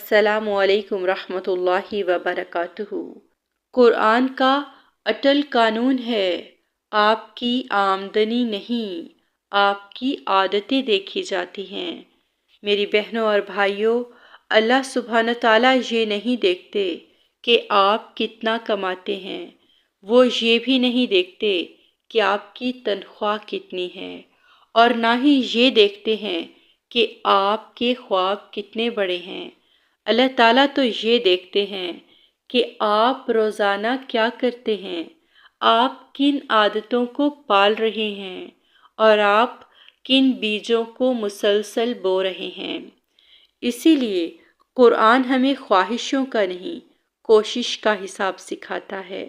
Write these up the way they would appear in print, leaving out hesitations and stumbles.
السلام علیکم ورحمۃ اللہ وبرکاتہ۔ قرآن کا اٹل قانون ہے، آپ کی آمدنی نہیں، آپ کی عادتیں دیکھی جاتی ہیں۔ میری بہنوں اور بھائیوں، اللہ سبحانہ تعالیٰ یہ نہیں دیکھتے کہ آپ کتنا کماتے ہیں، وہ یہ بھی نہیں دیکھتے کہ آپ کی تنخواہ کتنی ہے، اور نہ ہی یہ دیکھتے ہیں کہ آپ کے خواب کتنے بڑے ہیں۔ اللہ تعالیٰ تو یہ دیکھتے ہیں کہ آپ روزانہ کیا کرتے ہیں، آپ کن عادتوں کو پال رہے ہیں، اور آپ کن بیجوں کو مسلسل بو رہے ہیں۔ اسی لیے قرآن ہمیں خواہشوں کا نہیں، کوشش کا حساب سکھاتا ہے۔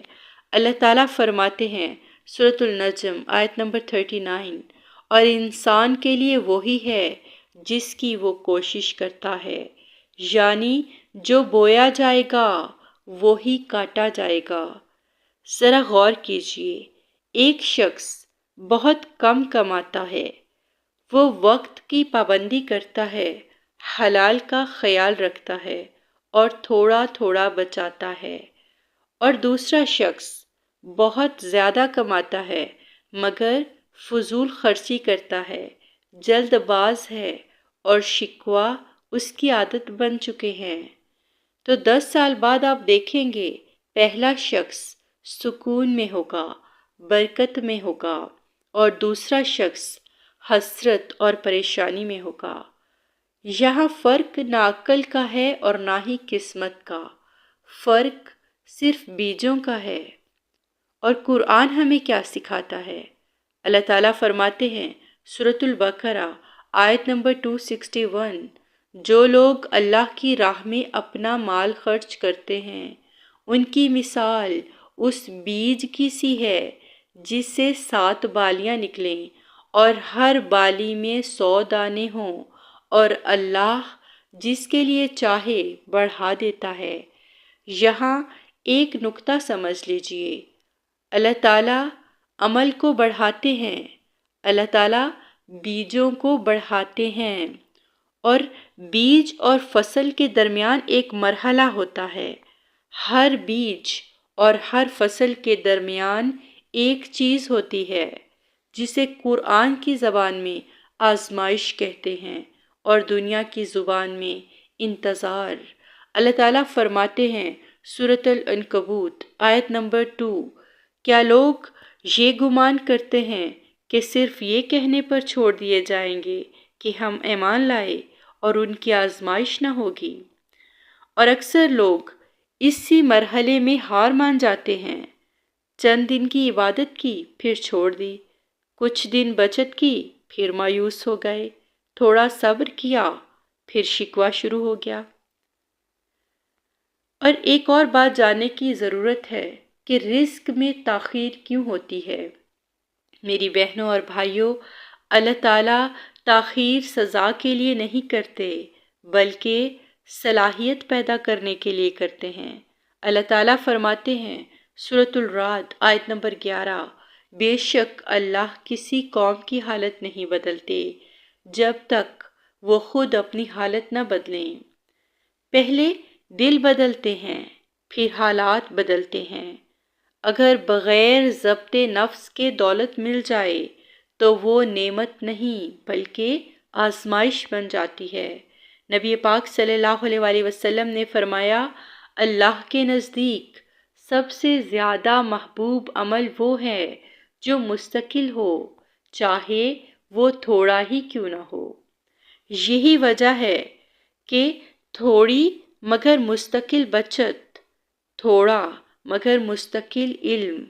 اللہ تعالیٰ فرماتے ہیں سورۃ النجم آیت نمبر 39، اور انسان کے لیے وہی ہے جس کی وہ کوشش کرتا ہے، یعنی جو بویا جائے گا وہی کاٹا جائے گا۔ ذرا غور کیجئے، ایک شخص بہت کم کماتا ہے، وہ وقت کی پابندی کرتا ہے، حلال کا خیال رکھتا ہے اور تھوڑا تھوڑا بچاتا ہے، اور دوسرا شخص بہت زیادہ کماتا ہے مگر فضول خرچی کرتا ہے، جلد باز ہے اور شکوہ اس کی عادت بن چکے ہیں۔ تو 10 سال بعد آپ دیکھیں گے پہلا شخص سکون میں ہوگا، برکت میں ہوگا، اور دوسرا شخص حسرت اور پریشانی میں ہوگا۔ یہاں فرق نہ عقل کا ہے اور نہ ہی قسمت کا، فرق صرف بیجوں کا ہے۔ اور قرآن ہمیں کیا سکھاتا ہے؟ اللہ تعالیٰ فرماتے ہیں سورۃ البقرہ آیت نمبر 261، جو لوگ اللہ کی راہ میں اپنا مال خرچ کرتے ہیں، ان کی مثال اس بیج کی سی ہے جس سے 7 بالیاں نکلیں اور ہر بالی میں 100 دانے ہوں، اور اللہ جس کے لیے چاہے بڑھا دیتا ہے۔ یہاں ایک نقطہ سمجھ لیجئے، اللہ تعالیٰ عمل کو بڑھاتے ہیں، اللہ تعالیٰ بیجوں کو بڑھاتے ہیں، اور بیج اور فصل کے درمیان ایک مرحلہ ہوتا ہے۔ ہر بیج اور ہر فصل کے درمیان ایک چیز ہوتی ہے جسے قرآن کی زبان میں آزمائش کہتے ہیں اور دنیا کی زبان میں انتظار۔ اللہ تعالیٰ فرماتے ہیں سورۃ العنکبوت آیت نمبر 2، کیا لوگ یہ گمان کرتے ہیں کہ صرف یہ کہنے پر چھوڑ دیے جائیں گے کہ ہم ایمان لائے اور ان کی آزمائش نہ ہوگی؟ اور اکثر لوگ اسی مرحلے میں ہار مان جاتے ہیں۔ چند دن کی عبادت کی پھر چھوڑ دی، کچھ دن بچت کی پھر مایوس ہو گئے، تھوڑا صبر کیا پھر شکوہ شروع ہو گیا۔ اور ایک اور بات جاننے کی ضرورت ہے کہ رزق میں تاخیر کیوں ہوتی ہے؟ میری بہنوں اور بھائیوں، اللہ تعالیٰ تاخیر سزا کے لیے نہیں کرتے بلکہ صلاحیت پیدا کرنے کے لیے کرتے ہیں۔ اللہ تعالیٰ فرماتے ہیں سورۃ الرعد آیت نمبر 11، بے شک اللہ کسی قوم کی حالت نہیں بدلتے جب تک وہ خود اپنی حالت نہ بدلیں۔ پہلے دل بدلتے ہیں، پھر حالات بدلتے ہیں۔ اگر بغیر ضبط نفس کے دولت مل جائے تو وہ نعمت نہیں بلکہ آزمائش بن جاتی ہے۔ نبی پاک صلی اللہ علیہ وآلہ وسلم نے فرمایا، اللہ کے نزدیک سب سے زیادہ محبوب عمل وہ ہے جو مستقل ہو، چاہے وہ تھوڑا ہی کیوں نہ ہو۔ یہی وجہ ہے کہ تھوڑی مگر مستقل بچت، تھوڑا مگر مستقل علم،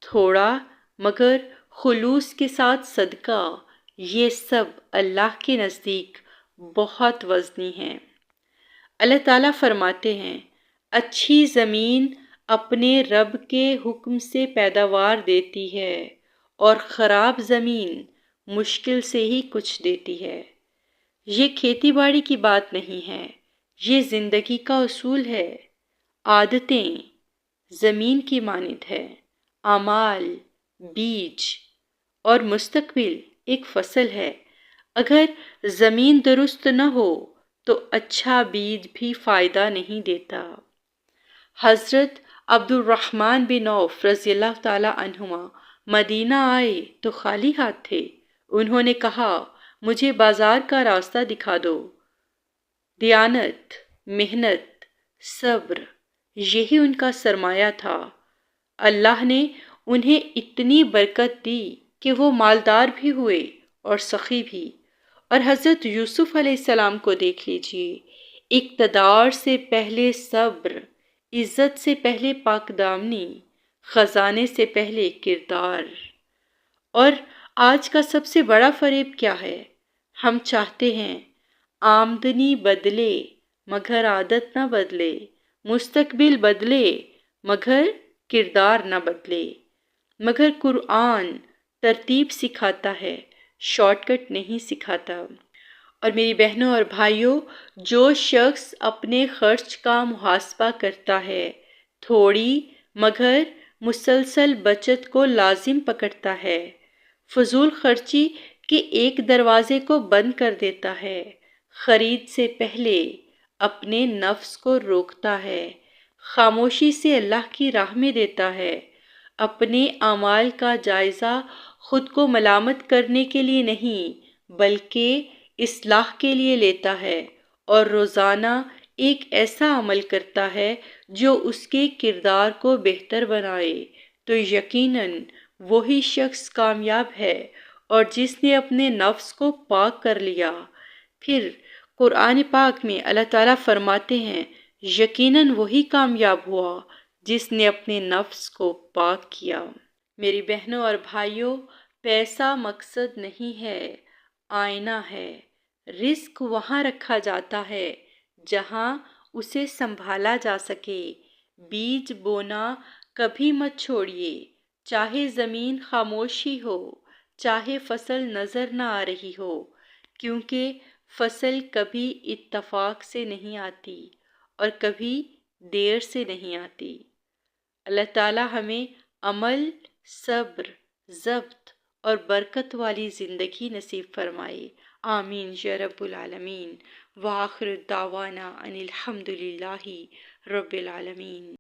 تھوڑا مگر خلوص کے ساتھ صدقہ، یہ سب اللہ کے نزدیک بہت وزنی ہیں۔ اللہ تعالیٰ فرماتے ہیں، اچھی زمین اپنے رب کے حکم سے پیداوار دیتی ہے اور خراب زمین مشکل سے ہی کچھ دیتی ہے۔ یہ کھیتی باڑی کی بات نہیں ہے، یہ زندگی کا اصول ہے۔ عادتیں زمین کی مانند ہے، اعمال بیج، اور مستقبل ایک فصل ہے۔ اگر زمین درست نہ ہو تو اچھا بیج بھی فائدہ نہیں دیتا۔ حضرت عبد الرحمن بن عوف رضی اللہ تعالی عنہما مدینہ آئے تو خالی ہاتھ تھے۔ انہوں نے کہا، مجھے بازار کا راستہ دکھا دو۔ دیانت، محنت، صبر، یہی ان کا سرمایہ تھا۔ اللہ نے انہیں اتنی برکت دی کہ وہ مالدار بھی ہوئے اور سخی بھی۔ اور حضرت یوسف علیہ السلام کو دیکھ لیجئے، اقتدار سے پہلے صبر، عزت سے پہلے پاک دامنی، خزانے سے پہلے کردار۔ اور آج کا سب سے بڑا فریب کیا ہے؟ ہم چاہتے ہیں آمدنی بدلے مگر عادت نہ بدلے، مستقبل بدلے مگر کردار نہ بدلے۔ مگر قرآن ترتیب سکھاتا ہے، شارٹ کٹ نہیں سکھاتا۔ اور میری بہنوں اور بھائیوں، جو شخص اپنے خرچ کا محاسبہ کرتا ہے، تھوڑی مگر مسلسل بچت کو لازم پکڑتا ہے، فضول خرچی کے ایک دروازے کو بند کر دیتا ہے، خرید سے پہلے اپنے نفس کو روکتا ہے، خاموشی سے اللہ کی راہ میں دیتا ہے، اپنے اعمال کا جائزہ خود کو ملامت کرنے کے لیے نہیں بلکہ اصلاح کے لیے لیتا ہے، اور روزانہ ایک ایسا عمل کرتا ہے جو اس کے کردار کو بہتر بنائے، تو یقیناً وہی شخص کامیاب ہے، اور جس نے اپنے نفس کو پاک کر لیا۔ پھر قرآن پاک میں اللہ تعالیٰ فرماتے ہیں، یقیناً وہی کامیاب ہوا جس نے اپنے نفس کو پاک کیا۔ میری بہنوں اور بھائیوں، پیسہ مقصد نہیں ہے، آئینہ ہے۔ رزق وہاں رکھا جاتا ہے جہاں اسے سنبھالا جا سکے۔ بیج بونا کبھی مت چھوڑیے، چاہے زمین خاموش ہی ہو، چاہے فصل نظر نہ آ رہی ہو، کیونکہ فصل کبھی اتفاق سے نہیں آتی اور کبھی دیر سے نہیں آتی۔ اللہ تعالی ہمیں عمل، صبر، ضبط اور برکت والی زندگی نصیب فرمائے۔ آمین یا رب العالمین۔ وآخر دعوانا ان الحمد للہ رب العالمین۔